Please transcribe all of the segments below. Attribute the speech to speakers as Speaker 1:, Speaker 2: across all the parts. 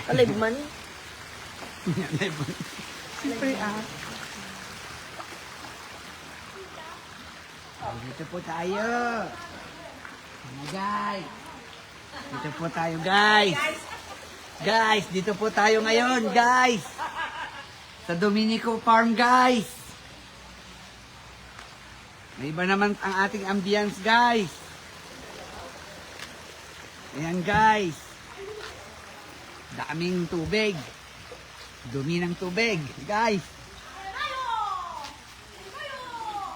Speaker 1: Alive man.
Speaker 2: Alive man. Siyempre Dito po tayo. Guys. Dito po tayo, guys. Guys, dito po tayo ngayon, guys. Sa Dominico Farm, guys. May iba naman ang ating ambience, guys. Ayan, guys. Daming tubig. Dumi ng tubig, guys.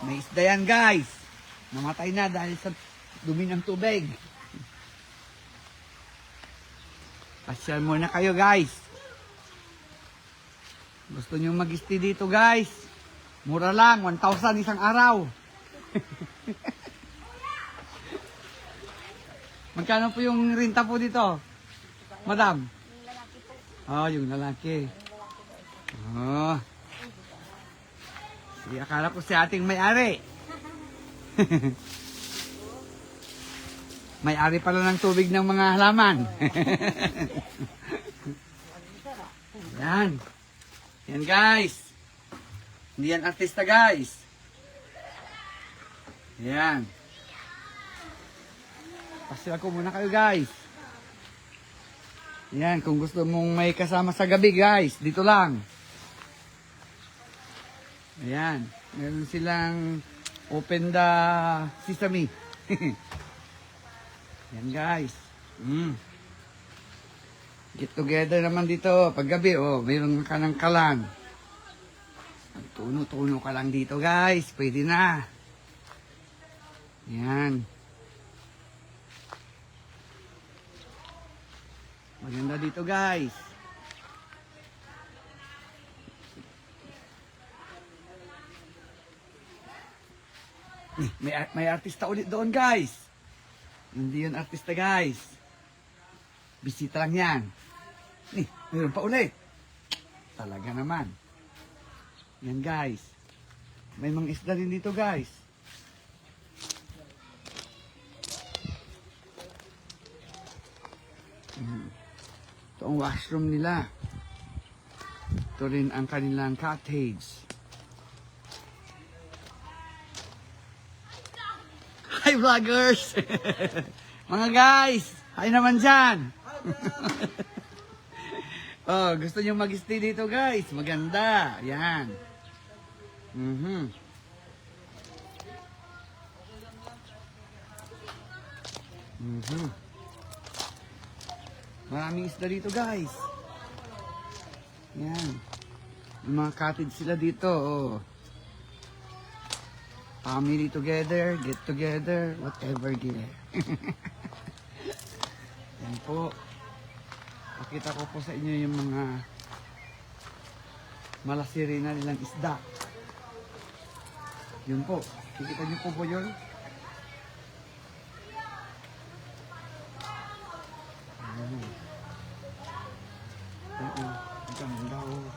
Speaker 2: May isda yan, guys. Namatay na dahil sa dumi ng tubig. Pasyal muna kayo, guys. Gusto nyo mag-stay dito, guys? Mura lang, 1,000 isang araw. Magkano po yung renta po dito? Madam? Oh, yung lalaki. Oh. Sige, akala ko si ating may-ari. May-ari pala ng tubig ng mga halaman. Yan. Yan, guys. Hindi yan artista, guys. Yan. Pasya ko muna kayo, guys. Yan, kung gusto mong may kasama sa gabi, guys, dito lang. Ayan. Meron silang open the sesame. Yan, guys. Get together naman dito. Paggabi, oh, mayroon ka ng kalan. Tuno-tuno ka lang dito, guys. Pwede na. Yan. Maganda dito, guys. May artista ulit doon, guys. Hindi yun artista, guys. Bisita lang yan. Mayroon pa ulit. Talaga naman. Yan, guys. May mga isda rin dito, guys. Ito ang washroom nila. Ito rin ang kanilang cottage. Hi, vloggers! Mga guys! Hi naman dyan! Oh, gusto nyo mag-stay dito, guys? Maganda. Yan. Maraming isda dito, guys. Yan. Yung mga cottage sila dito, oh. Family together, get together, whatever gear. Yan po. Pakita ko po sa inyo yung mga malasiri na nilang isda. Yun po. Kikita niyo po yun? Ang ganda, oh.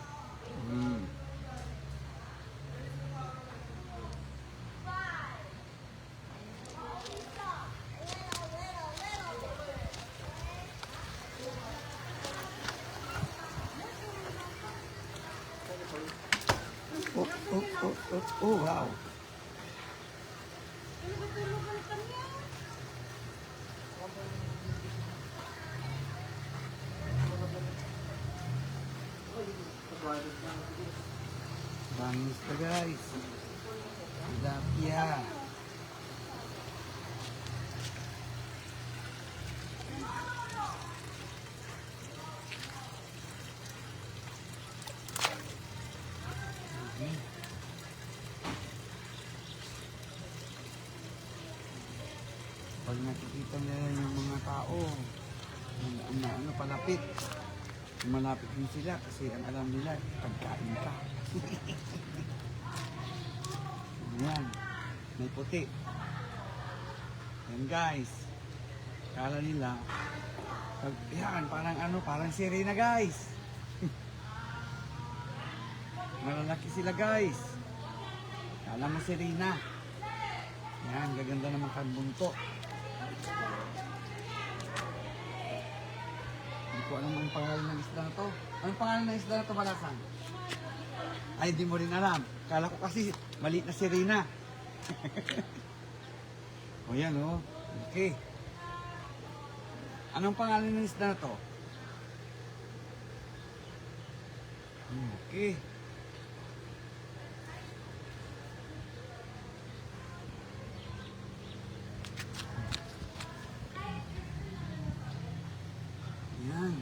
Speaker 2: Oh, wow. Bangis pa, guys. Tilapia. Pag nakikita nila yung mga tao, ano, palapit. Malapit din sila kasi ang alam nila, pagkain ka. Ayan, may puti. Ayan, guys. Kala nila, yan, parang ano, parang sirena, guys. Malalaki sila, guys. Kala mo sirena. Yan, gaganda naman kang bunto. ko alam ang pangalan ng isda na to. Anong pangalan ng isda na to, Malasan? Ay, di mo rin alam. Kala ko kasi maliit na si Rina. O yan, o. Okay. Anong pangalan ng isda na to? Okay. Yan.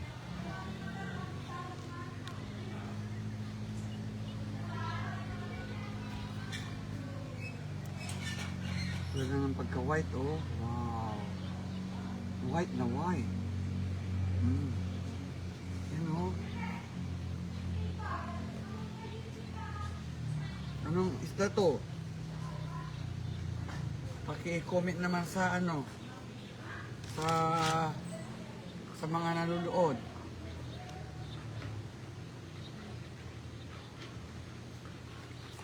Speaker 2: Wala ng pagka-white, oh. Wow. White na white. Yan, oh. Anong isda to? Paki-comment naman sa ano, sa mga nanonood.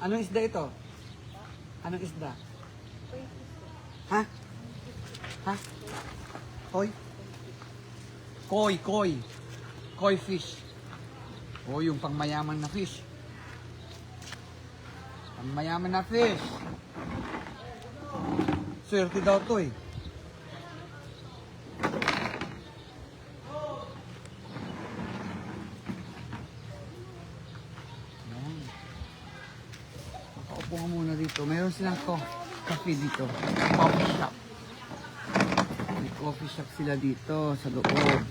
Speaker 2: Anong isda ito? Anong isda? Ha? Ha? Koi? Koi. Koi fish. O, yung pangmayaman na fish. Pangmayaman na fish. Swerte daw to eh. Ayan. Makaupo nga muna dito. Mayroon silang coffee dito. Coffee shop. May coffee shop sila dito sa loob.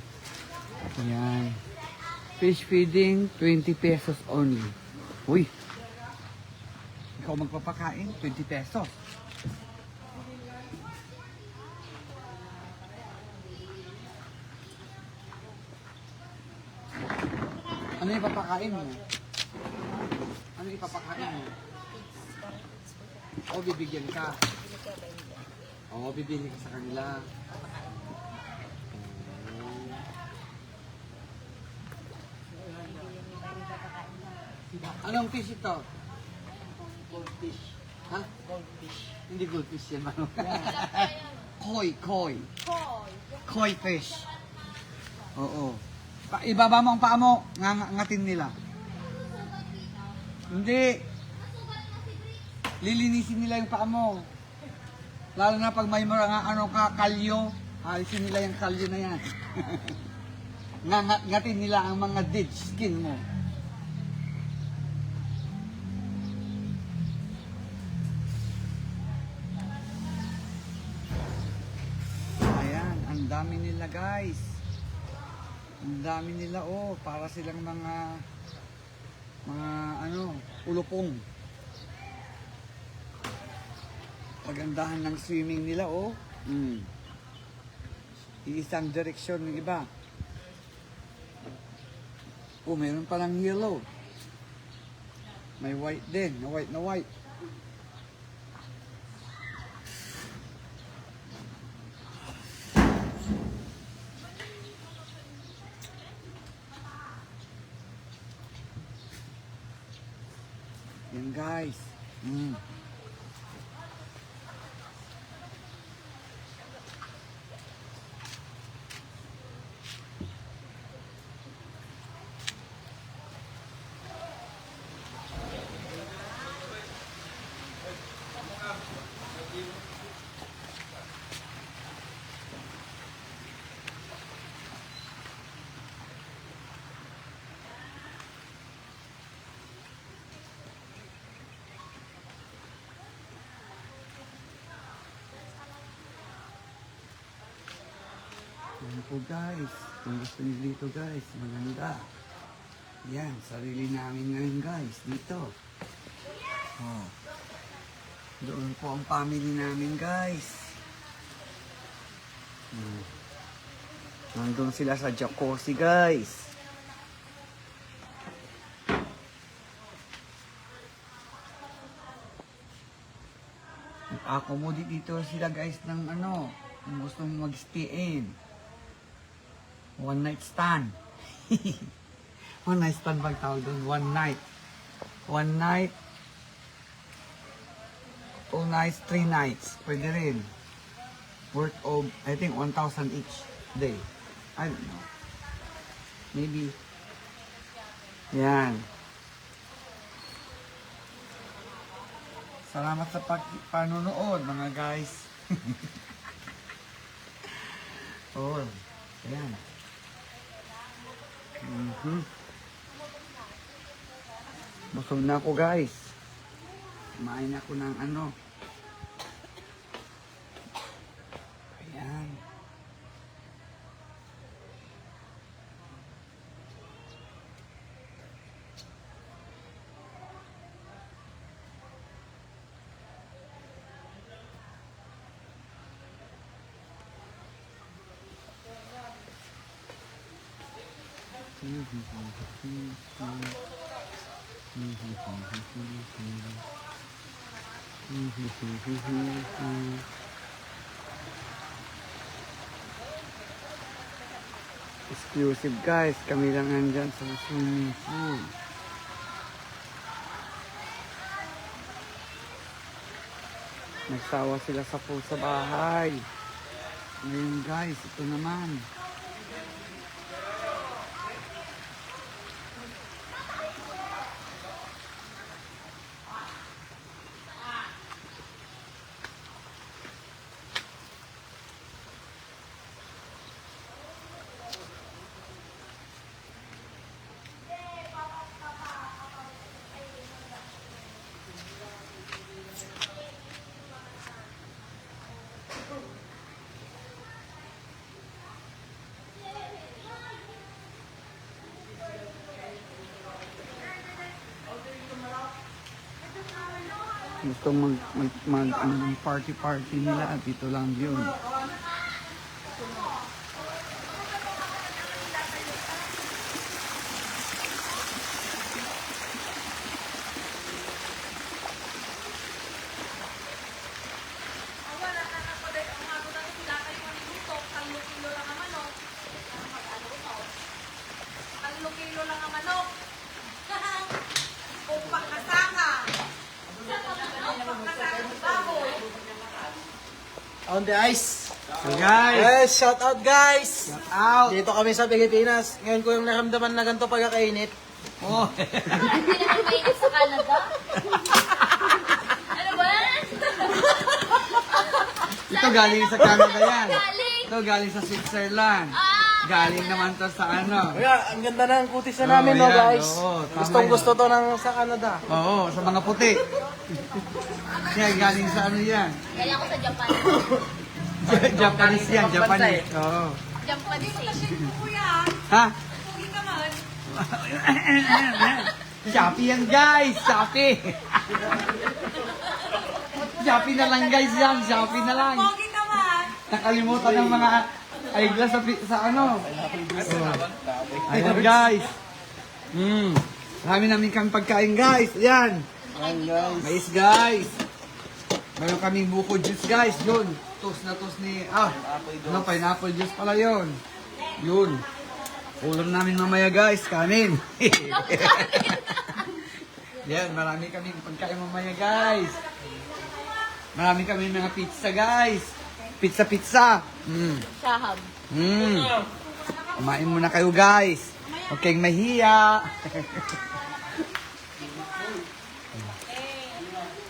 Speaker 2: Ayan. Fish feeding, 20 pesos only. Uy. Ikaw magpapakain, 20 pesos. Ano yung papakain mo? Ano yung papakain mo? O bibigyan ka? O bibili ka sa kanila? Anong fish ito?
Speaker 1: Goldfish.
Speaker 2: Ha?
Speaker 1: Goldfish.
Speaker 2: Hindi goldfish yan, mano. Koi. Koi fish. Oo. Ibaba mo ang paa mo, ngatin nila. Hindi. Lilinisin nila yung paa mo. Lalo na pag may mga kalyo, alisin nila yung kalyo na yan. Ngatin nila ang mga dead skin mo. Ayan, ang dami nila guys. Ang dami nila oh, para silang mga ulupong. Pagandahan ng swimming nila oh. Iisang direksyon ng iba. Oh, meron palang yellow. May white din, na white. Yan guys. Yan po guys. Kung gusto niyo dito guys, maganda. Yan, sarili namin ngayon guys, dito. Oh. Doon po ang family namin guys. Nandun sila sa jacuzzi guys. Accommodate dito sila guys ng kung gusto mong mag-stay in. One night stand. One night stand bang tawag doon? One night. 2 nights, 3 nights. Pwede rin. Worth of, I think, 1,000 each day. I don't know. Maybe. Yan. Salamat sa panonood, mga guys. Oh, ayan. Busog na ako, guys. Kumain ako ng ano. Ayan. Exclusive, guys, kami lang nandyan sa swimming pool. Nagsawa sila sa pool sa bahay. Ngayon, guys, ito naman. Gusto mag party nila at dito lang yun.
Speaker 3: Kilo lang ang manok. Upang kasama.
Speaker 1: On the ice.
Speaker 2: So guys,
Speaker 1: Yes, shout out guys.
Speaker 2: shout out!
Speaker 1: Dito kami sa Pilipinas. Ngayon ko yung naramdaman na ganito pagkakainit.
Speaker 2: Oh.
Speaker 3: Hindi naman mainit sa Canada. Ano ba?
Speaker 2: Ito galing sa Canada yan.
Speaker 3: Galing.
Speaker 2: Ito galing sa Switzerland. Galing naman to sa ano.
Speaker 1: Kaya, ang ganda ng kutis
Speaker 2: Oh,
Speaker 1: na namin, no
Speaker 2: yan.
Speaker 1: guys.
Speaker 2: Oo, tama
Speaker 1: Gustong
Speaker 2: yan.
Speaker 1: gusto to ng sa Canada.
Speaker 2: Oo, sa mga puti. Kaya galing sa ano yan.
Speaker 3: Galing ako sa Japan.
Speaker 2: Japanese yan,
Speaker 1: Ibang bansa
Speaker 2: Japanese. Oo.
Speaker 3: Japanese eh.
Speaker 2: Ha? Shopee yan, guys! Shopee! Shopee na lang, guys, yan. Shopee na lang. Nakalimutan ng mga eyeglass sa ano. Oh. Ayan, guys. Marami namin kami pagkain, guys. Ayan. Mais, guys. Meron kaming buko juice, guys. Yun. Toast na toast ni... ano, pineapple juice pala yun. Yun. Ulam namin mamaya, guys. Kanin. Yan, marami kaming pagkain mamaya, guys. Marami kami mga pizza, guys. Pizza.
Speaker 3: Sahab.
Speaker 2: Kumain muna kayo, guys. Huwag kayong mahiya.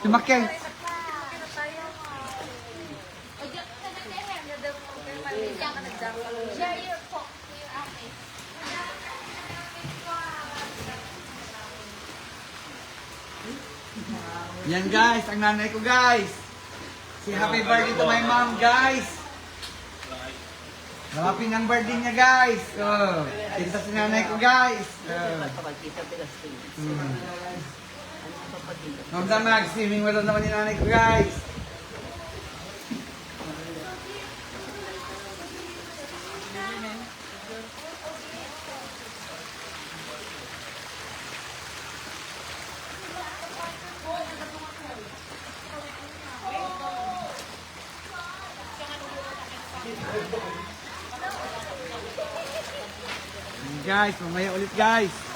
Speaker 2: Tumakay.
Speaker 3: Share your fork to your ate.
Speaker 2: Yan, guys. Ang nanay ko, guys. Si happy birthday to my mom, guys. Malapit ang birthday niya, guys. Oh, ito si nanay ko, guys. Mamda mag-swimming wala naman ni nanay ko, guys. Guys, mamaya ulit, guys.